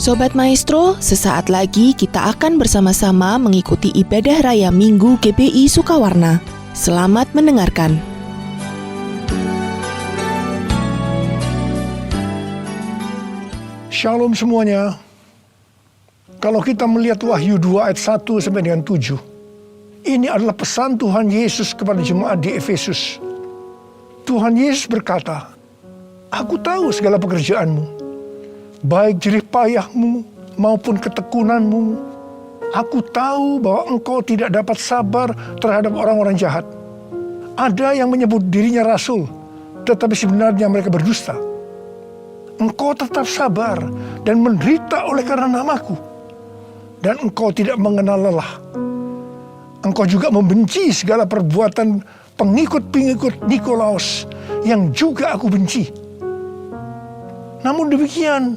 Sobat Maestro, sesaat lagi kita akan bersama-sama mengikuti ibadah raya Minggu GBI Sukawarna. Selamat mendengarkan. Shalom semuanya. Kalau kita melihat Wahyu 2 ayat 1 sampai dengan 7, ini adalah pesan Tuhan Yesus kepada jemaat di Efesus. Tuhan Yesus berkata, "Aku tahu segala pekerjaanmu, baik jerih payahmu maupun ketekunanmu. Aku tahu bahwa engkau tidak dapat sabar terhadap orang-orang jahat. Ada yang menyebut dirinya rasul, tetapi sebenarnya mereka berdusta. Engkau tetap sabar dan menderita oleh karena namaku, dan engkau tidak mengenal lelah. Engkau juga membenci segala perbuatan pengikut-pengikut Nikolaus yang juga aku benci. Namun demikian,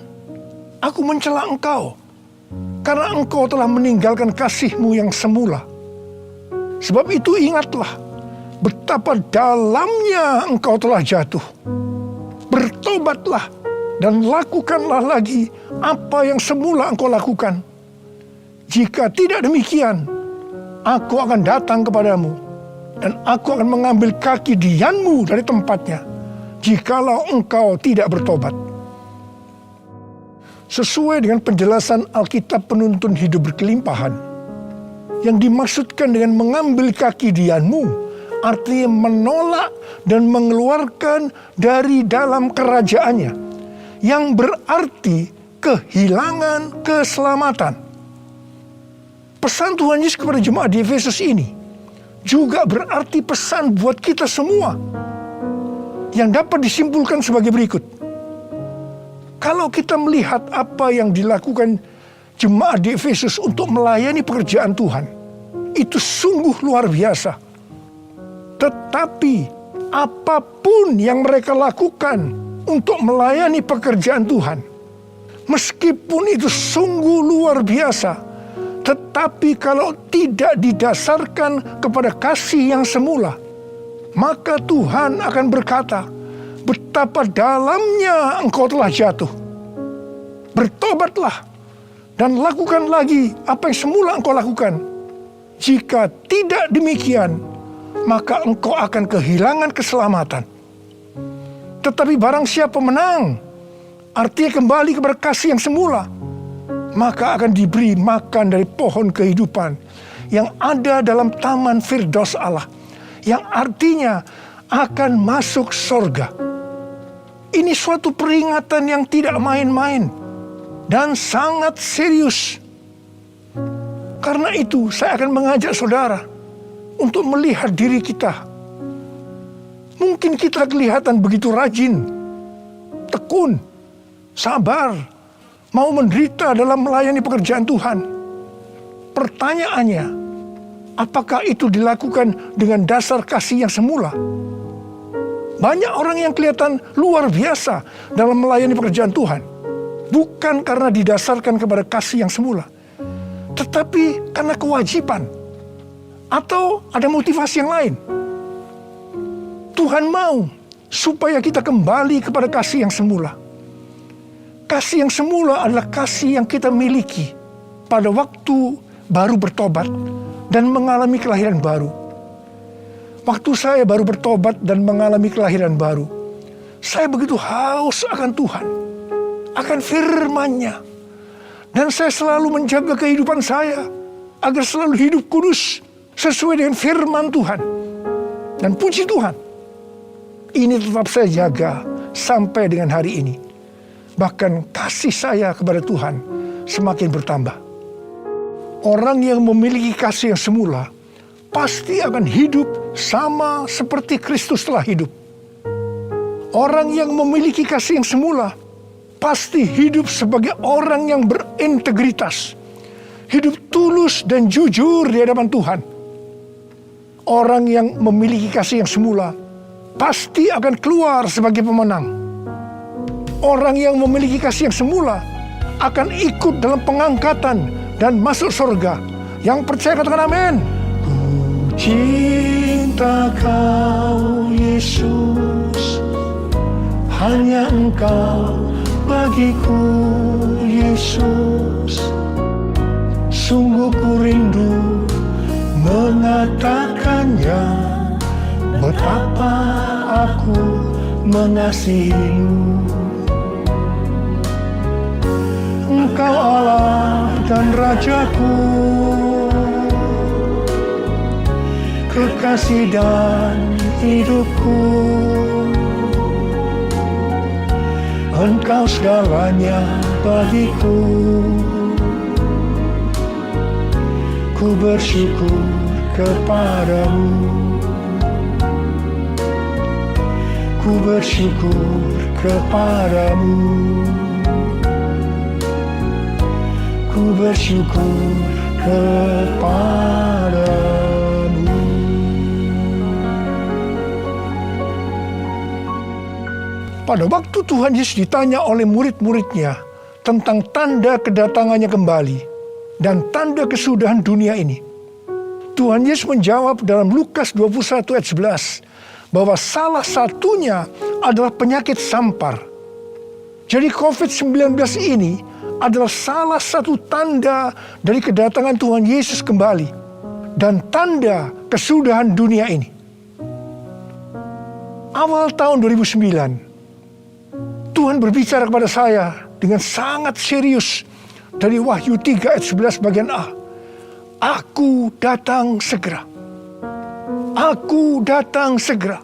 aku mencela engkau, karena engkau telah meninggalkan kasihmu yang semula. Sebab itu ingatlah, betapa dalamnya engkau telah jatuh. Bertobatlah dan lakukanlah lagi apa yang semula engkau lakukan. Jika tidak demikian, aku akan datang kepadamu, dan aku akan mengambil kaki dianmu dari tempatnya, jikalau engkau tidak bertobat." Sesuai dengan penjelasan Alkitab Penuntun Hidup Berkelimpahan, yang dimaksudkan dengan mengambil kaki dianmu, artinya menolak dan mengeluarkan dari dalam kerajaannya, yang berarti kehilangan keselamatan. Pesan Tuhan Yesus kepada jemaat di Efesus ini juga berarti pesan buat kita semua, yang dapat disimpulkan sebagai berikut. Kalau kita melihat apa yang dilakukan jemaat di Efesus untuk melayani pekerjaan Tuhan, itu sungguh luar biasa. Tetapi apapun yang mereka lakukan untuk melayani pekerjaan Tuhan, meskipun itu sungguh luar biasa, tetapi kalau tidak didasarkan kepada kasih yang semula, maka Tuhan akan berkata, "Betapa dalamnya engkau telah jatuh. Bertobatlah dan lakukan lagi apa yang semula engkau lakukan. Jika tidak demikian, maka engkau akan kehilangan keselamatan. Tetapi barang siapa menang, artinya kembali kepada kasih yang semula, maka akan diberi makan dari pohon kehidupan yang ada dalam taman Firdaus Allah, yang artinya akan masuk surga." Ini suatu peringatan yang tidak main-main dan sangat serius. Karena itu saya akan mengajak saudara untuk melihat diri kita. Mungkin kita kelihatan begitu rajin, tekun, sabar, mau menderita dalam melayani pekerjaan Tuhan. Pertanyaannya, apakah itu dilakukan dengan dasar kasih yang semula? Banyak orang yang kelihatan luar biasa dalam melayani pekerjaan Tuhan, bukan karena didasarkan kepada kasih yang semula, tetapi karena kewajiban atau ada motivasi yang lain. Tuhan mau supaya kita kembali kepada kasih yang semula. Kasih yang semula adalah kasih yang kita miliki pada waktu baru bertobat dan mengalami kelahiran baru. Waktu saya baru bertobat dan mengalami kelahiran baru, saya begitu haus akan Tuhan, akan firman-Nya. Dan saya selalu menjaga kehidupan saya agar selalu hidup kudus sesuai dengan firman Tuhan. Dan puji Tuhan, ini tetap saya jaga sampai dengan hari ini. Bahkan kasih saya kepada Tuhan semakin bertambah. Orang yang memiliki kasih yang semula pasti akan hidup sama seperti Kristus telah hidup. Orang yang memiliki kasih yang semula pasti hidup sebagai orang yang berintegritas, hidup tulus dan jujur di hadapan Tuhan. Orang yang memiliki kasih yang semula pasti akan keluar sebagai pemenang. Orang yang memiliki kasih yang semula akan ikut dalam pengangkatan dan masuk surga. Yang percaya katakan amin. Cinta kau Yesus, hanya engkau bagiku Yesus. Yesus, sungguh ku rindu mengatakannya, betapa aku mengasihimu. Engkau Allah dan Rajaku, kekasih dan hidupku. Engkau segalanya bagiku. Ku bersyukur kepadamu. Ku bersyukur kepadamu. Ku bersyukur kepadamu. Pada waktu Tuhan Yesus ditanya oleh murid-muridnya tentang tanda kedatangannya kembali dan tanda kesudahan dunia ini, Tuhan Yesus menjawab dalam Lukas 21 ayat 11 bahwa salah satunya adalah penyakit sampar. Jadi COVID-19 ini adalah salah satu tanda dari kedatangan Tuhan Yesus kembali dan tanda kesudahan dunia ini. Awal tahun 2009, Tuhan berbicara kepada saya dengan sangat serius dari Wahyu 3 ayat 11 bagian A. Aku datang segera. Aku datang segera.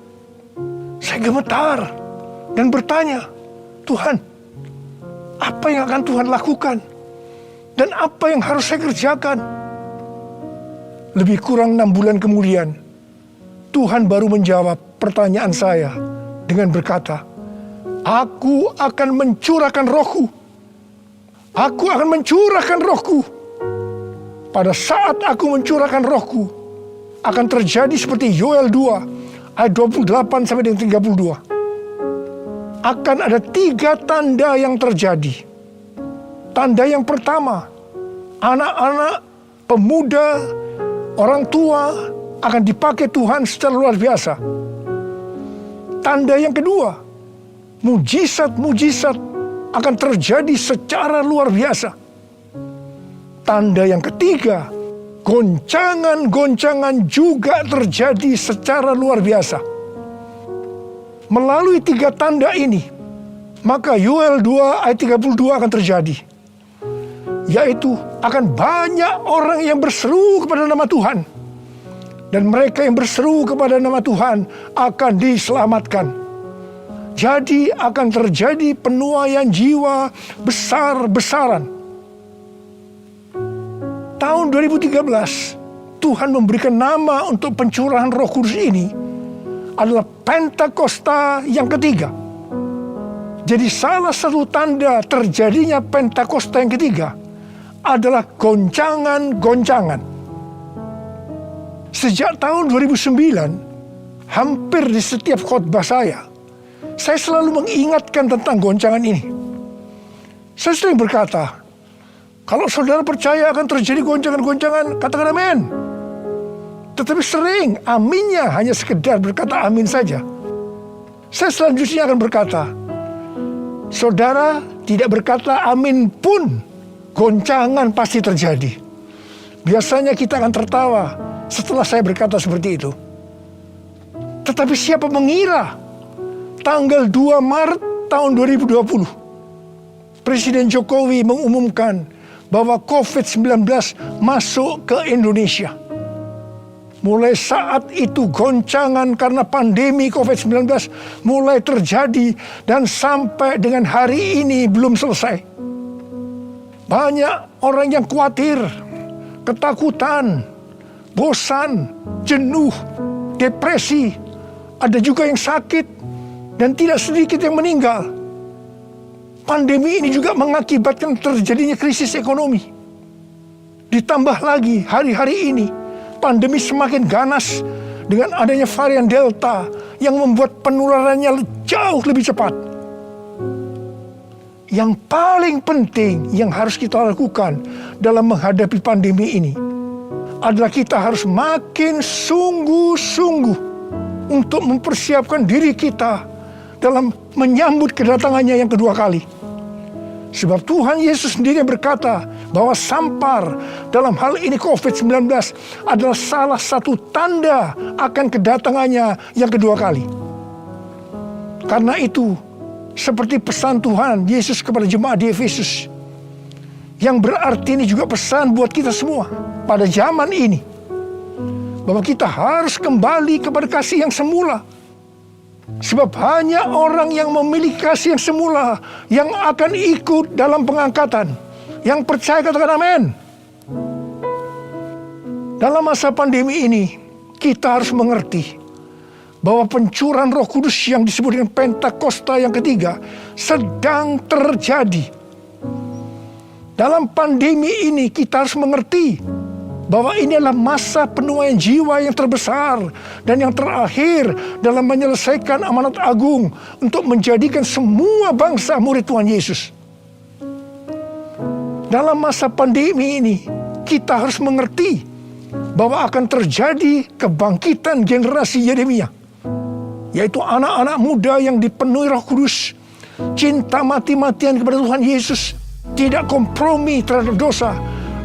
Saya gemetar dan bertanya, Tuhan, apa yang akan Tuhan lakukan? Dan apa yang harus saya kerjakan? Lebih kurang 6 bulan kemudian, Tuhan baru menjawab pertanyaan saya dengan berkata, Aku akan mencurahkan rohku. Aku akan mencurahkan rohku. Pada saat aku mencurahkan rohku, akan terjadi seperti Yoel 2 ayat 28 sampai dengan 32. Akan ada 3 tanda yang terjadi. Tanda yang pertama, anak-anak, pemuda, orang tua akan dipakai Tuhan secara luar biasa. Tanda yang kedua, mujizat-mujizat akan terjadi secara luar biasa. Tanda yang ketiga, goncangan-goncangan juga terjadi secara luar biasa. Melalui 3 tanda ini, maka Yoel 2 ayat 32 akan terjadi. Yaitu akan banyak orang yang berseru kepada nama Tuhan. Dan mereka yang berseru kepada nama Tuhan akan diselamatkan. Jadi akan terjadi penuaian jiwa besar-besaran. Tahun 2013, Tuhan memberikan nama untuk pencurahan Roh Kudus ini adalah Pentakosta yang ketiga. Jadi salah satu tanda terjadinya Pentakosta yang ketiga adalah goncangan-goncangan. Sejak tahun 2009, hampir di setiap khotbah saya selalu mengingatkan tentang goncangan ini. Saya sering berkata, kalau saudara percaya akan terjadi goncangan-goncangan, katakan amin. Tetapi sering aminnya hanya sekedar berkata amin saja. Saya selanjutnya akan berkata, saudara tidak berkata amin pun, goncangan pasti terjadi. Biasanya kita akan tertawa setelah saya berkata seperti itu. Tetapi siapa mengira tanggal 2 Maret tahun 2020, Presiden Jokowi mengumumkan bahwa COVID-19 masuk ke Indonesia. Mulai saat itu goncangan karena pandemi COVID-19 mulai terjadi dan sampai dengan hari ini belum selesai. Banyak orang yang khawatir, ketakutan, bosan, jenuh, depresi. Ada juga yang sakit dan tidak sedikit yang meninggal. Pandemi ini juga mengakibatkan terjadinya krisis ekonomi. Ditambah lagi hari-hari ini, pandemi semakin ganas dengan adanya varian Delta yang membuat penularannya jauh lebih cepat. Yang paling penting yang harus kita lakukan dalam menghadapi pandemi ini adalah kita harus makin sungguh-sungguh untuk mempersiapkan diri kita dalam menyambut kedatangannya yang kedua kali. Sebab Tuhan Yesus sendiri berkata bahwa sampar dalam hal ini COVID-19 adalah salah satu tanda akan kedatangannya yang kedua kali. Karena itu, seperti pesan Tuhan Yesus kepada jemaat di Efesus, yang berarti ini juga pesan buat kita semua pada zaman ini, bahwa kita harus kembali kepada kasih yang semula. Sebab hanya orang yang memiliki kasih yang semula yang akan ikut dalam pengangkatan. Yang percaya katakan amin. Dalam masa pandemi ini, kita harus mengerti bahwa pencurahan Roh Kudus yang disebut dengan Pentakosta yang ketiga sedang terjadi. Dalam pandemi ini kita harus mengerti bahwa ini adalah masa penuaian jiwa yang terbesar dan yang terakhir dalam menyelesaikan amanat agung untuk menjadikan semua bangsa murid Tuhan Yesus. Dalam masa pandemi ini, kita harus mengerti bahwa akan terjadi kebangkitan generasi Yeremia, yaitu anak-anak muda yang dipenuhi Roh Kudus, cinta mati-matian kepada Tuhan Yesus, tidak kompromi terhadap dosa,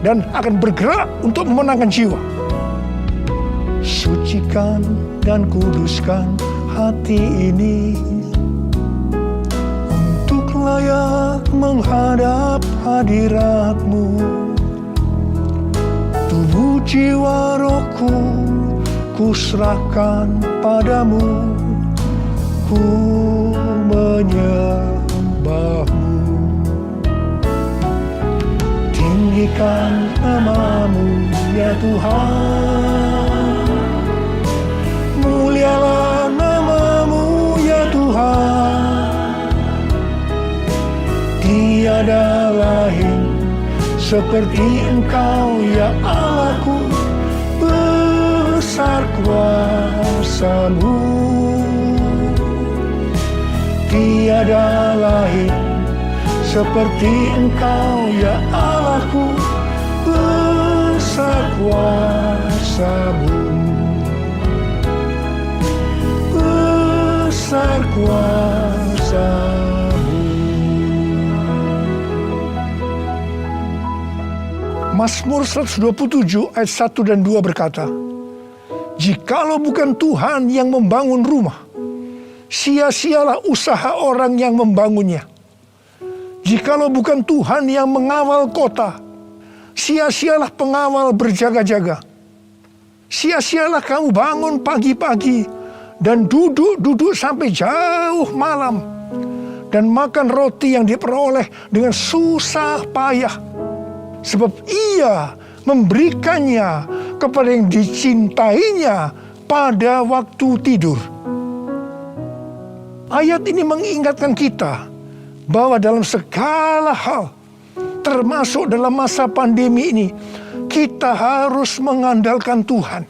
dan akan bergerak untuk memenangkan jiwa. Sucikan dan kuduskan hati ini untuk layak menghadap hadirat-Mu. Tubuh jiwa rohku kuserahkan padamu, ku menyembah-Mu. Tinggikan nama-Mu ya Tuhan, mulialah nama-Mu ya Tuhan. Tiada lain seperti Engkau ya Allahku, besar kuasa-Mu. Tiada lain seperti Engkau ya Allahku, besar kuasa-Mu, besar kuasa-Mu. Mazmur 127 ayat 1 dan 2 berkata, jikalau bukan Tuhan yang membangun rumah, sia-sialah usaha orang yang membangunnya. Jikalau bukan Tuhan yang mengawal kota, sia-sialah pengawal berjaga-jaga. Sia-sialah kamu bangun pagi-pagi dan duduk-duduk sampai jauh malam, dan makan roti yang diperoleh dengan susah payah. Sebab Ia memberikannya kepada yang dicintainya pada waktu tidur. Ayat ini mengingatkan kita bahwa dalam segala hal, termasuk dalam masa pandemi ini, kita harus mengandalkan Tuhan.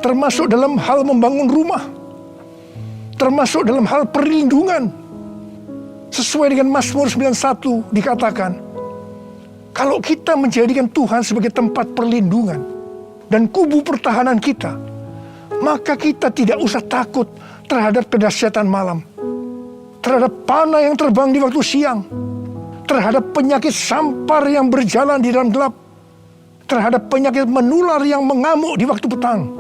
Termasuk dalam hal membangun rumah, termasuk dalam hal perlindungan. Sesuai dengan Mazmur 91 dikatakan, kalau kita menjadikan Tuhan sebagai tempat perlindungan dan kubu pertahanan kita, maka kita tidak usah takut terhadap kedahsyatan malam, terhadap panah yang terbang di waktu siang, terhadap penyakit sampar yang berjalan di dalam gelap, terhadap penyakit menular yang mengamuk di waktu petang,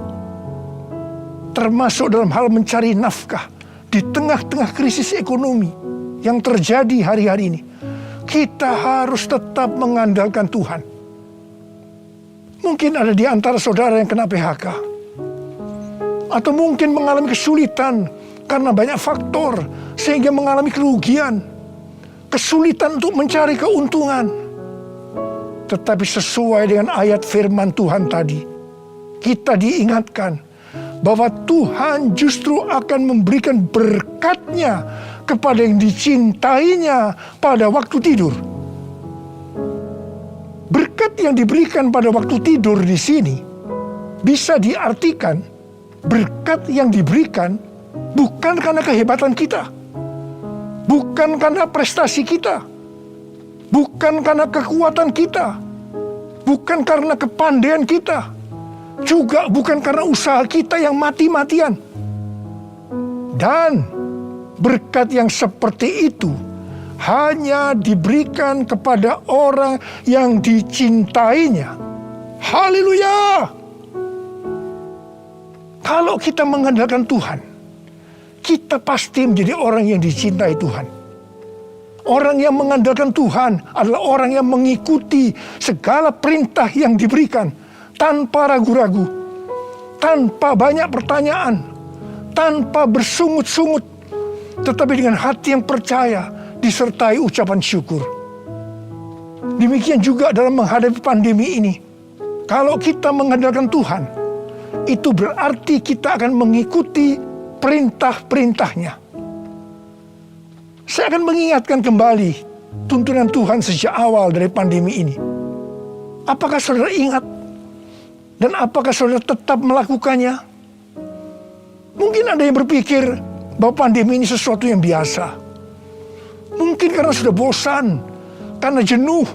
termasuk dalam hal mencari nafkah di tengah-tengah krisis ekonomi yang terjadi hari-hari ini. Kita harus tetap mengandalkan Tuhan. Mungkin ada di antara saudara yang kena PHK, atau mungkin mengalami kesulitan karena banyak faktor sehingga mengalami kerugian, kesulitan untuk mencari keuntungan. Tetapi sesuai dengan ayat firman Tuhan tadi, kita diingatkan bahwa Tuhan justru akan memberikan berkat-Nya kepada yang dicintainya pada waktu tidur. Berkat yang diberikan pada waktu tidur di sini bisa diartikan berkat yang diberikan bukan karena kehebatan kita, bukan karena prestasi kita, bukan karena kekuatan kita, bukan karena kepandaian kita, juga bukan karena usaha kita yang mati-matian. Dan berkat yang seperti itu hanya diberikan kepada orang yang dicintainya. Haleluya! Kalau kita mengandalkan Tuhan, kita pasti menjadi orang yang dicintai Tuhan. Orang yang mengandalkan Tuhan adalah orang yang mengikuti segala perintah yang diberikan tanpa ragu-ragu, tanpa banyak pertanyaan, tanpa bersungut-sungut, tetapi dengan hati yang percaya disertai ucapan syukur. Demikian juga dalam menghadapi pandemi ini. Kalau kita mengandalkan Tuhan, itu berarti kita akan mengikuti perintah-perintahnya. Saya akan mengingatkan kembali tuntunan Tuhan sejak awal dari pandemi ini. Apakah saudara ingat? Dan apakah saudara tetap melakukannya? Mungkin ada yang berpikir bahwa pandemi ini sesuatu yang biasa. Mungkin karena sudah bosan, karena jenuh.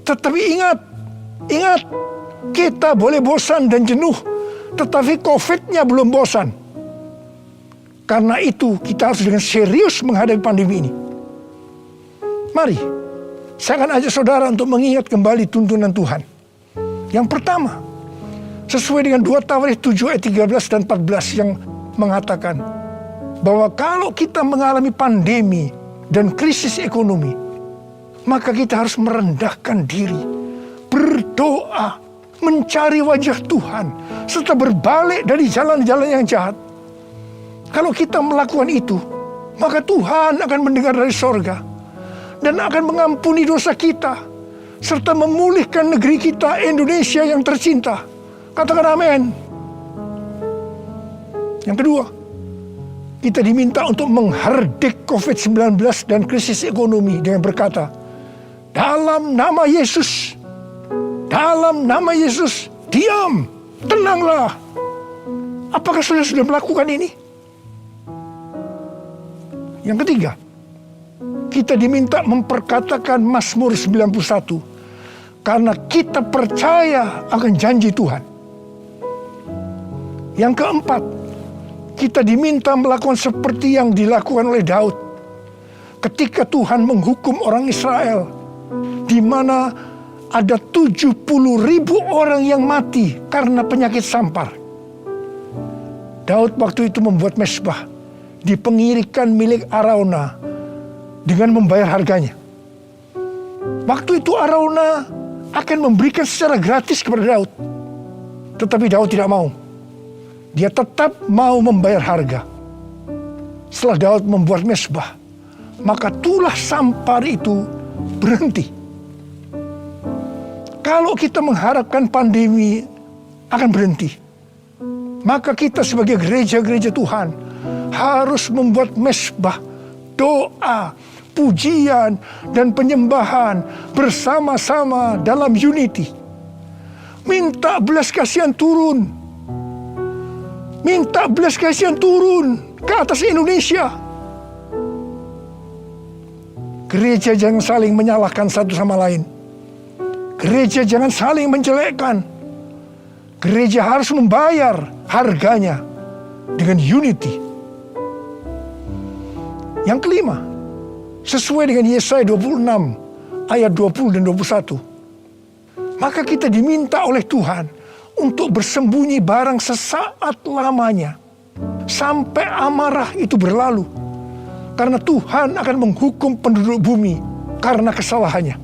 Tetapi ingat, kita boleh bosan dan jenuh, tetapi COVID-nya belum bosan. Karena itu kita harus dengan serius menghadapi pandemi ini. Mari, saya akan ajak saudara untuk mengingat kembali tuntunan Tuhan. Yang pertama, sesuai dengan 2 Tawarikh 7 ayat 13 dan 14 yang mengatakan bahwa kalau kita mengalami pandemi dan krisis ekonomi, maka kita harus merendahkan diri, berdoa, mencari wajah Tuhan, serta berbalik dari jalan-jalan yang jahat. Kalau kita melakukan itu, maka Tuhan akan mendengar dari sorga dan akan mengampuni dosa kita, serta memulihkan negeri kita Indonesia yang tercinta. Katakan amin. Yang kedua, kita diminta untuk menghardik COVID-19 dan krisis ekonomi dengan berkata, dalam nama Yesus, diam, tenanglah. Apakah saudara sudah melakukan ini? Yang ketiga, kita diminta memperkatakan Mazmur 91 karena kita percaya akan janji Tuhan. Yang keempat, kita diminta melakukan seperti yang dilakukan oleh Daud ketika Tuhan menghukum orang Israel, di mana ada 70.000 orang yang mati karena penyakit sampar. Daud waktu itu membuat mezbah di pengirikan milik Arauna dengan membayar harganya. Waktu itu Arauna akan memberikan secara gratis kepada Daud. Tetapi Daud tidak mau. Dia tetap mau membayar harga. Setelah Daud membuat mezbah, maka tulah sampar itu berhenti. Kalau kita mengharapkan pandemi akan berhenti, maka kita sebagai gereja-gereja Tuhan harus membuat mezbah, doa, pujian, dan penyembahan bersama-sama dalam unity. Minta belas kasihan turun. Minta belas kasihan turun ke atas Indonesia. Gereja jangan saling menyalahkan satu sama lain. Gereja jangan saling menjelekkan. Gereja harus membayar harganya dengan unity. Yang kelima, sesuai dengan Yesaya 26 ayat 20 dan 21. Maka kita diminta oleh Tuhan untuk bersembunyi barang sesaat lamanya sampai amarah itu berlalu. Karena Tuhan akan menghukum penduduk bumi karena kesalahannya.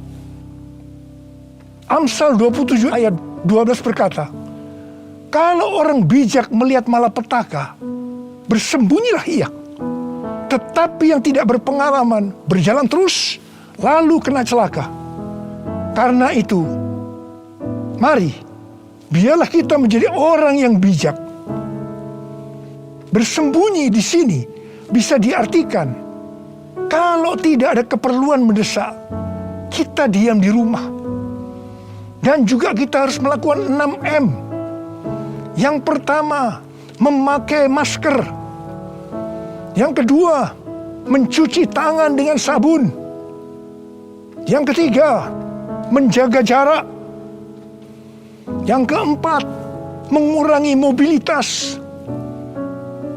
Amsal 27 ayat 12 berkata, kalau orang bijak melihat malapetaka, bersembunyilah ia. Tetapi yang tidak berpengalaman berjalan terus, lalu kena celaka. Karena itu, mari, biarlah kita menjadi orang yang bijak. Bersembunyi di sini bisa diartikan, kalau tidak ada keperluan mendesak, kita diam di rumah. Dan juga kita harus melakukan 6M. Yang pertama, memakai masker. Yang kedua, mencuci tangan dengan sabun. Yang ketiga, menjaga jarak. Yang keempat, mengurangi mobilitas.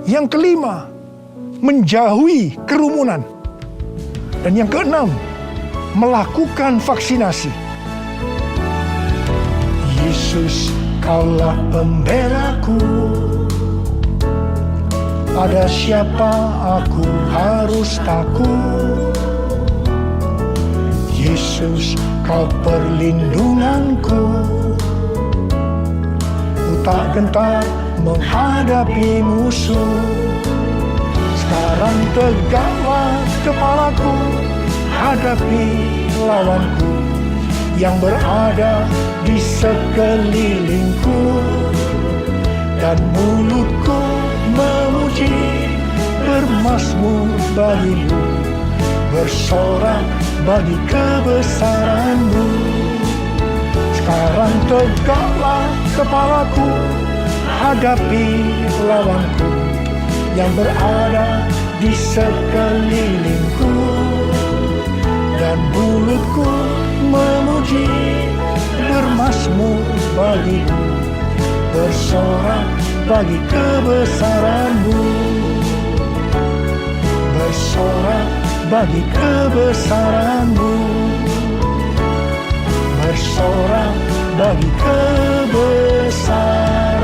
Yang kelima, menjauhi kerumunan. Dan yang keenam, melakukan vaksinasi. Yesus, Kaulah pembelaku. Pada siapa aku harus takut? Yesus, Kau perlindunganku. Ku tak gentar menghadapi musuh. Sekarang tegaklah kepalaku, hadapi lawanku yang berada di sekelilingku. Dan mulutku memuji, bermazmur bagimu, bersorak bagi kebesaran-Mu. Sekarang tegaklah kepalaku, hadapi lawanku yang berada di sekelilingku. Dan mulutku memuji, bermazmur bagimu, bersorak bagi kebesaran-Mu. Bersorak bagi kebesaran-Mu. Bersorak bagi kebesaran-Mu.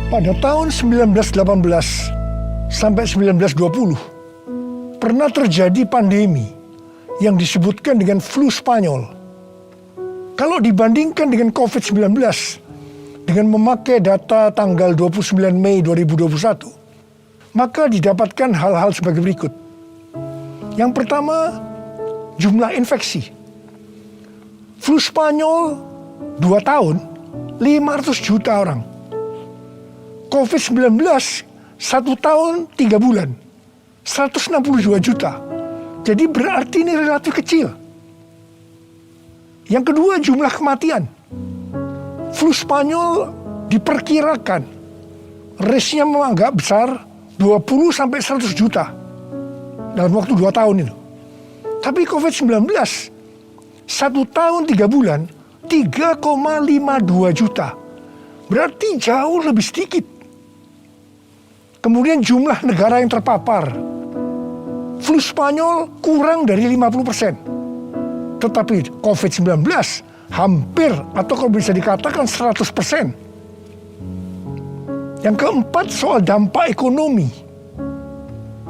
Pada tahun 1918 sampai 1920 pernah terjadi pandemi yang disebutkan dengan flu Spanyol. Kalau dibandingkan dengan COVID-19 dengan memakai data tanggal 29 Mei 2021, maka didapatkan hal-hal sebagai berikut. Yang pertama, jumlah infeksi. Flu Spanyol 2 tahun, 500 juta orang. COVID-19 1 tahun 3 bulan, 162 juta. Jadi berarti ini relatif kecil. Yang kedua, jumlah kematian. Flu Spanyol diperkirakan risknya memang agak besar, 20 sampai 100 juta dalam waktu 2 tahun itu. Tapi COVID-19 1 tahun 3 bulan 3,52 juta. Berarti jauh lebih sedikit. Kemudian jumlah negara yang terpapar. Flu Spanyol kurang dari 50%. Tetapi COVID-19 hampir atau kalau bisa dikatakan 100%. Yang keempat, soal dampak ekonomi.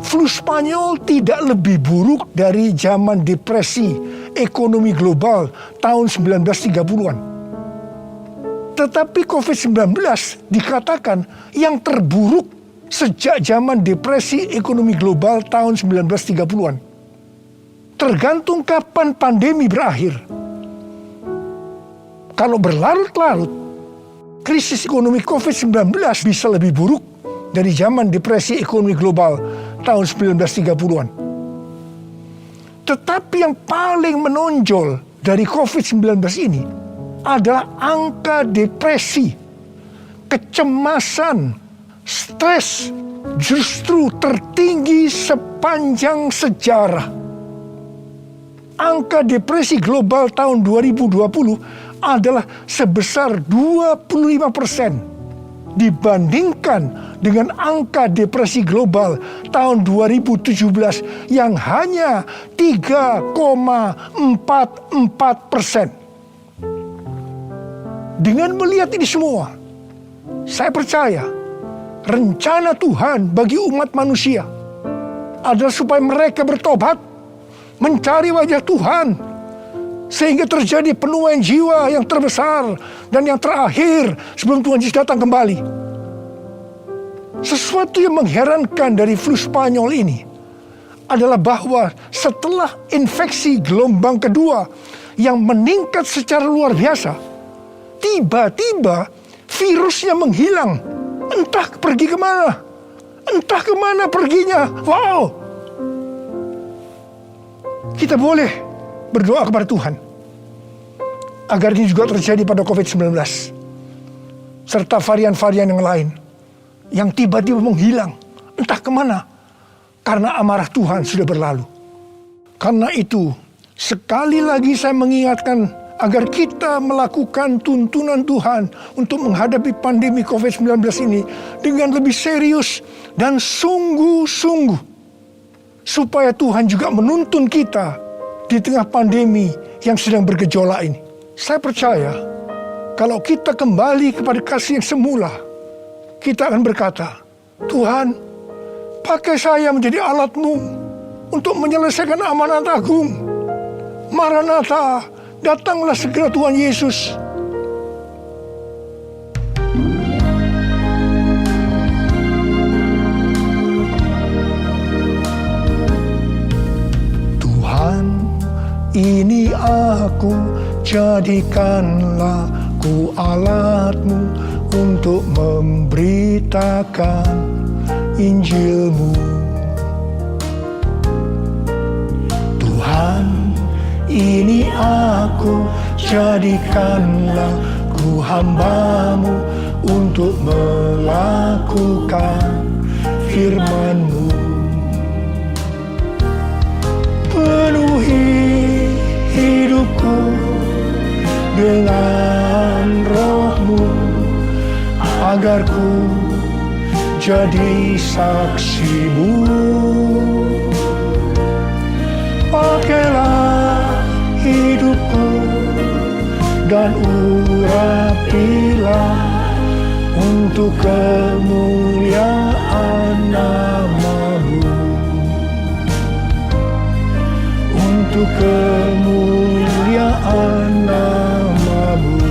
Flu Spanyol tidak lebih buruk dari zaman depresi ekonomi global tahun 1930-an. Tetapi COVID-19 dikatakan yang terburuk sejak zaman depresi ekonomi global tahun 1930-an. Tergantung kapan pandemi berakhir. Kalau berlarut-larut, krisis ekonomi COVID-19 bisa lebih buruk dari zaman depresi ekonomi global tahun 1930-an. Tetapi yang paling menonjol dari COVID-19 ini adalah angka depresi, kecemasan, stres justru tertinggi sepanjang sejarah. Angka depresi global tahun 2020 adalah sebesar 25% dibandingkan dengan angka depresi global tahun 2017 yang hanya 3,44%. Dengan melihat ini semua, saya percaya rencana Tuhan bagi umat manusia adalah supaya mereka bertobat, mencari wajah Tuhan, sehingga terjadi penuaian jiwa yang terbesar dan yang terakhir sebelum Tuhan Yesus datang kembali. Sesuatu yang mengherankan dari flu Spanyol ini adalah bahwa setelah infeksi gelombang kedua yang meningkat secara luar biasa, tiba-tiba virusnya menghilang. Entah pergi kemana. Entah kemana perginya. Wow. Kita boleh berdoa kepada Tuhan agar ini juga terjadi pada COVID-19 serta varian-varian yang lain yang tiba-tiba menghilang entah kemana karena amarah Tuhan sudah berlalu. Karena itu sekali lagi saya mengingatkan agar kita melakukan tuntunan Tuhan untuk menghadapi pandemi COVID-19 ini dengan lebih serius dan sungguh-sungguh, supaya Tuhan juga menuntun kita di tengah pandemi yang sedang bergejolak ini. Saya percaya kalau kita kembali kepada kasih yang semula, kita akan berkata, Tuhan, pakai saya menjadi alat-Mu untuk menyelesaikan amanat agung. Maranatha, datanglah segera Tuhan Yesus. Tuhan, ini aku, jadikanlah ku alat-Mu untuk memberitakan Injil-Mu. Tuhan, ini aku, jadikanlah ku hamba-Mu untuk melakukan firman-Mu. Penuhi hidupku dengan Roh-Mu, agar ku jadi saksi-Mu. Pakailah hidupku dan urapilah untuk kemuliaan nama-Mu, untuk kemuliaan nama-Mu,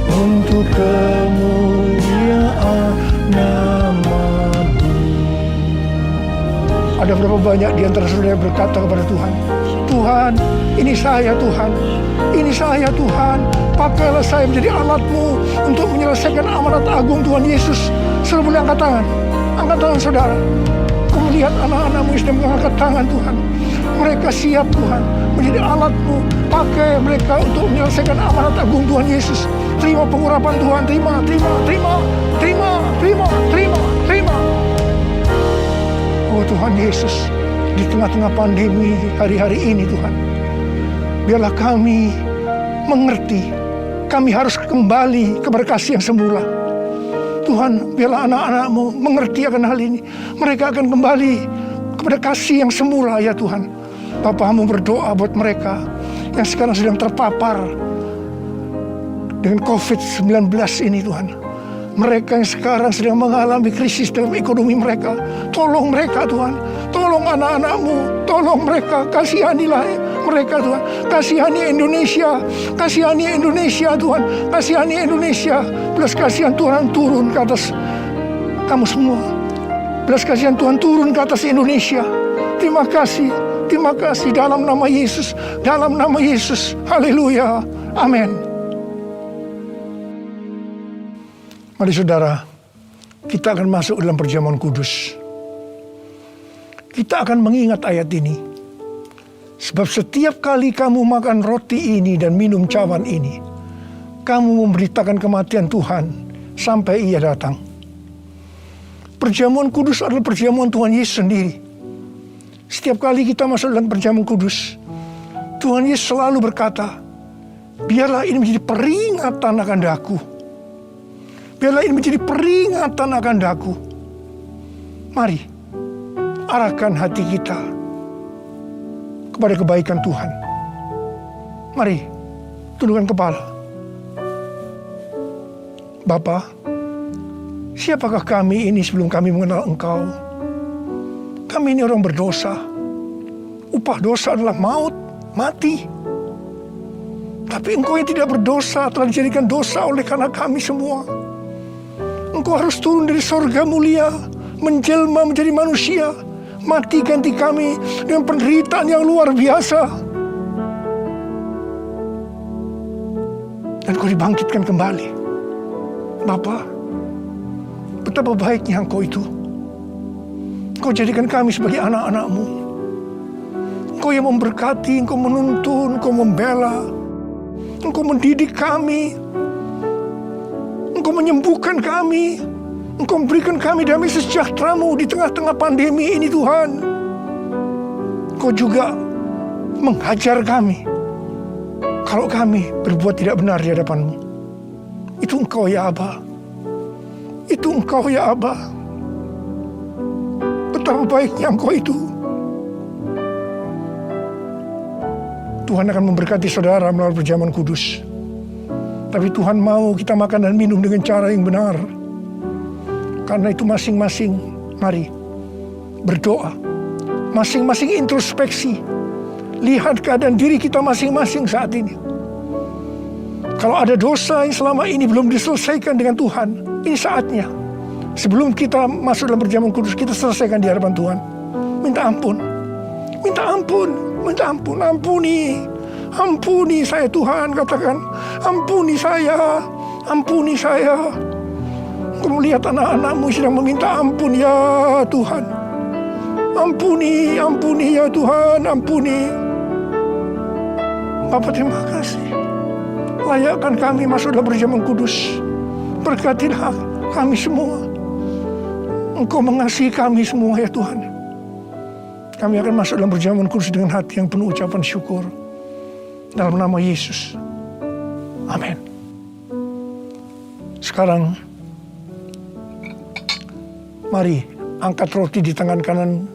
untuk kemuliaan nama-Mu. Ada berapa banyak di antara saudara yang berkata kepada Tuhan, Tuhan, ini saya Tuhan, ini saya Tuhan, pakailah saya menjadi alat-Mu untuk menyelesaikan amanat agung Tuhan Yesus. Saudara boleh angkat tangan saudara. Kau melihat anak-anak-Mu yang sedang mengangkat tangan Tuhan. Mereka siap Tuhan menjadi alat-Mu, pakai mereka untuk menyelesaikan amanat agung Tuhan Yesus. Terima pengurapan Tuhan, terima. Oh Tuhan Yesus, di tengah-tengah pandemi hari-hari ini Tuhan, biarlah kami mengerti, kami harus kembali kepada kasih yang semula. Tuhan, biarlah anak-anak-Mu mengerti akan hal ini. Mereka akan kembali kepada kasih yang semula ya Tuhan. Bapa-Mu berdoa buat mereka yang sekarang sedang terpapar dengan COVID-19 ini Tuhan. Mereka yang sekarang sedang mengalami krisis dalam ekonomi mereka, tolong mereka Tuhan, tolong anak-anak-Mu, tolong mereka, kasihanilah mereka Tuhan, kasihani Indonesia Tuhan, kasihani Indonesia, belas kasihan Tuhan turun ke atas kamu semua, belas kasihan Tuhan turun ke atas Indonesia. Terima kasih dalam nama Yesus, haleluya, amin. Mari saudara, kita akan masuk dalam perjamuan kudus. Kita akan mengingat ayat ini. Sebab setiap kali kamu makan roti ini dan minum cawan ini, kamu memberitakan kematian Tuhan sampai Ia datang. Perjamuan kudus adalah perjamuan Tuhan Yesus sendiri. Setiap kali kita masuk dalam perjamuan kudus, Tuhan Yesus selalu berkata, biarlah ini menjadi peringatan akan daku. Biarlah ini menjadi peringatan akan daku. Mari, arahkan hati kita kepada kebaikan Tuhan. Mari, tundukkan kepala. Bapa, siapakah kami ini sebelum kami mengenal Engkau? Kami ini orang berdosa. Upah dosa adalah maut, mati. Tapi Engkau yang tidak berdosa telah dijadikan dosa oleh karena kami semua. Engkau harus turun dari sorga mulia, menjelma menjadi manusia, mati ganti kami dengan penderitaan yang luar biasa. Dan Kau dibangkitkan kembali. Bapa, betapa baiknya Engkau itu. Engkau jadikan kami sebagai anak-anak-Mu. Engkau yang memberkati, Engkau menuntun, Engkau membela, Engkau mendidik kami, Engkau menyembuhkan kami, Engkau memberikan kami damai sejahtera-Mu di tengah-tengah pandemi ini Tuhan. Engkau juga menghajar kami kalau kami berbuat tidak benar di hadapan-Mu. Itu Engkau ya Aba. Itu Engkau ya Aba. Betapa baiknya Engkau itu. Tuhan akan memberkati saudara melalui perjamuan kudus. Tapi Tuhan mau kita makan dan minum dengan cara yang benar. Karena itu masing-masing, mari berdoa. Masing-masing introspeksi. Lihat keadaan diri kita masing-masing saat ini. Kalau ada dosa yang selama ini belum diselesaikan dengan Tuhan, ini saatnya. Sebelum kita masuk dalam perjamuan kudus, kita selesaikan di hadapan Tuhan. Minta ampun. Minta ampun. Minta ampun. Ampuni. Ampuni saya Tuhan, katakan. Ampuni saya. Ampuni saya. Engkau melihat anak-anak-Mu sedang meminta ampun ya Tuhan. Ampuni. Ampuni ya Tuhan. Ampuni. Bapa, terima kasih. Layakkan kami masuk dalam perjamuan kudus. Berkatilah kami semua. Engkau mengasihi kami semua ya Tuhan. Kami akan masuk dalam perjamuan kudus dengan hati yang penuh ucapan syukur. Dalam nama Yesus. Amin. Sekarang, mari angkat roti di tangan kanan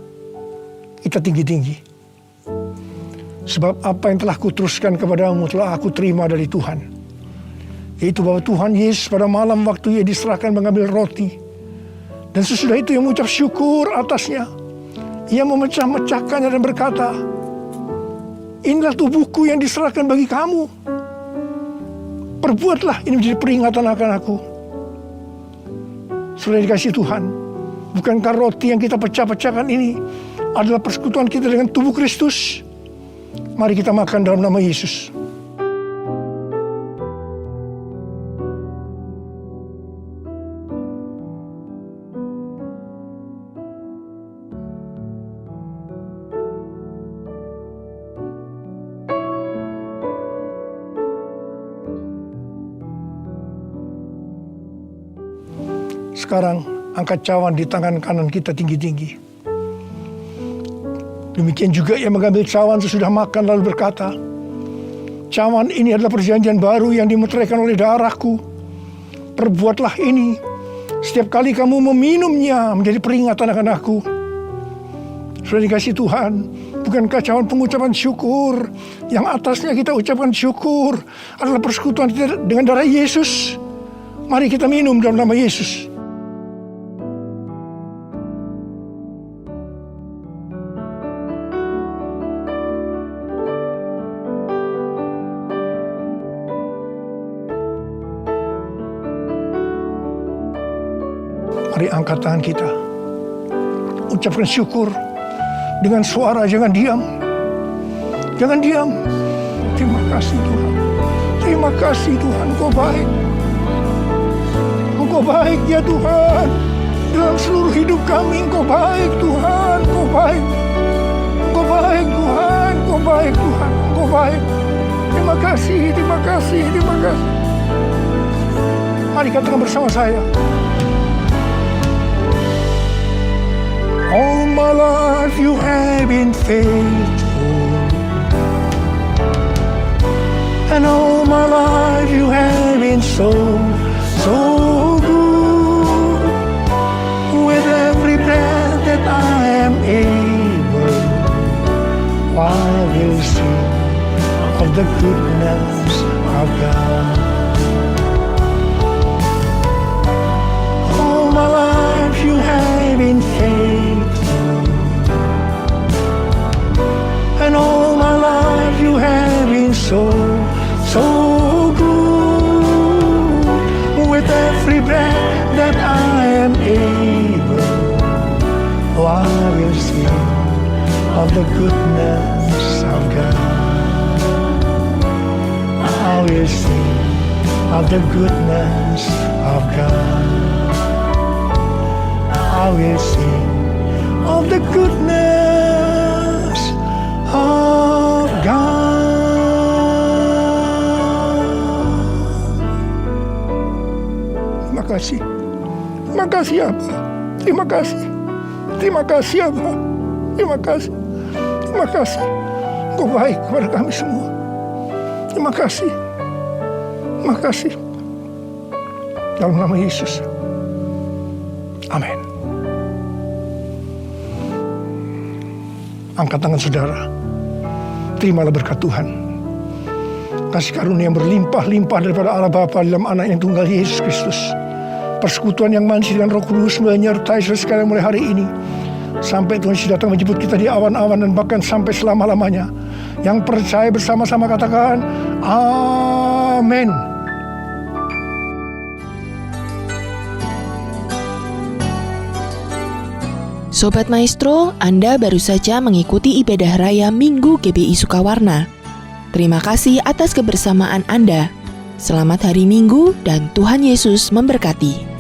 kita tinggi-tinggi. Sebab apa yang telah kuteruskan kepadamu telah aku terima dari Tuhan. Yaitu bahwa Tuhan Yesus pada malam waktu Ia diserahkan mengambil roti. Dan sesudah itu Ia mengucap syukur atasnya. Ia memecah-mecahkannya dan berkata, inilah tubuhku yang diserahkan bagi kamu. Perbuatlah ini menjadi peringatan akan aku. Sudah dikasih Tuhan. Bukankah roti yang kita pecah-pecahkan ini adalah persekutuan kita dengan tubuh Kristus? Mari kita makan dalam nama Yesus. Sekarang angkat cawan di tangan kanan kita tinggi-tinggi. Demikian juga Ia mengambil cawan sesudah makan lalu berkata, cawan ini adalah perjanjian baru yang dimeteraikan oleh darahku. Perbuatlah ini setiap kali kamu meminumnya menjadi peringatan akan aku. Sudah dikasih Tuhan, bukankah cawan pengucapan syukur yang atasnya kita ucapkan syukur adalah persekutuan kita dengan darah Yesus? Mari kita minum dalam nama Yesus. Mari angkat tangan kita. Ucapkan syukur dengan suara, jangan diam. Jangan diam. Terima kasih Tuhan. Terima kasih Tuhan, Engkau baik. Engkau baik ya Tuhan. Dalam seluruh hidup kami Engkau baik Tuhan. Engkau baik. Engkau baik Tuhan. Engkau baik Tuhan. Engkau baik. Terima kasih, terima kasih, terima kasih. Mari katakan bersama saya. All my life you have been faithful, and all my life you have been so good. With every breath that I am able, I will sing of the goodness of God. All my life you have been faithful, and all my life you have been so good. With every breath that I am able, I will sing of the goodness of God. I will sing of the goodness of God. I will sing of the goodness of God. Terima kasih. Terima kasih Abba. Terima kasih. Terima kasih Abba. Terima kasih. Terima kasih. Engkau baik kepada kami semua. Terima kasih. Terima kasih. Dalam nama Yesus. Amin. Angkat tangan saudara. Terimalah berkat Tuhan. Kasih karunia yang berlimpah-limpah daripada Allah Bapa dalam anak yang tunggal Yesus Kristus. Persekutuan yang manis dengan Roh Kudus menyertai saudara sekalian mulai hari ini. Sampai Tuhan Yesus datang menjemput kita di awan-awan dan bahkan sampai selama-lamanya. Yang percaya bersama-sama katakan, amin. Sobat Maestro, Anda baru saja mengikuti ibadah raya Minggu GBI Sukawarna. Terima kasih atas kebersamaan Anda. Selamat hari Minggu dan Tuhan Yesus memberkati.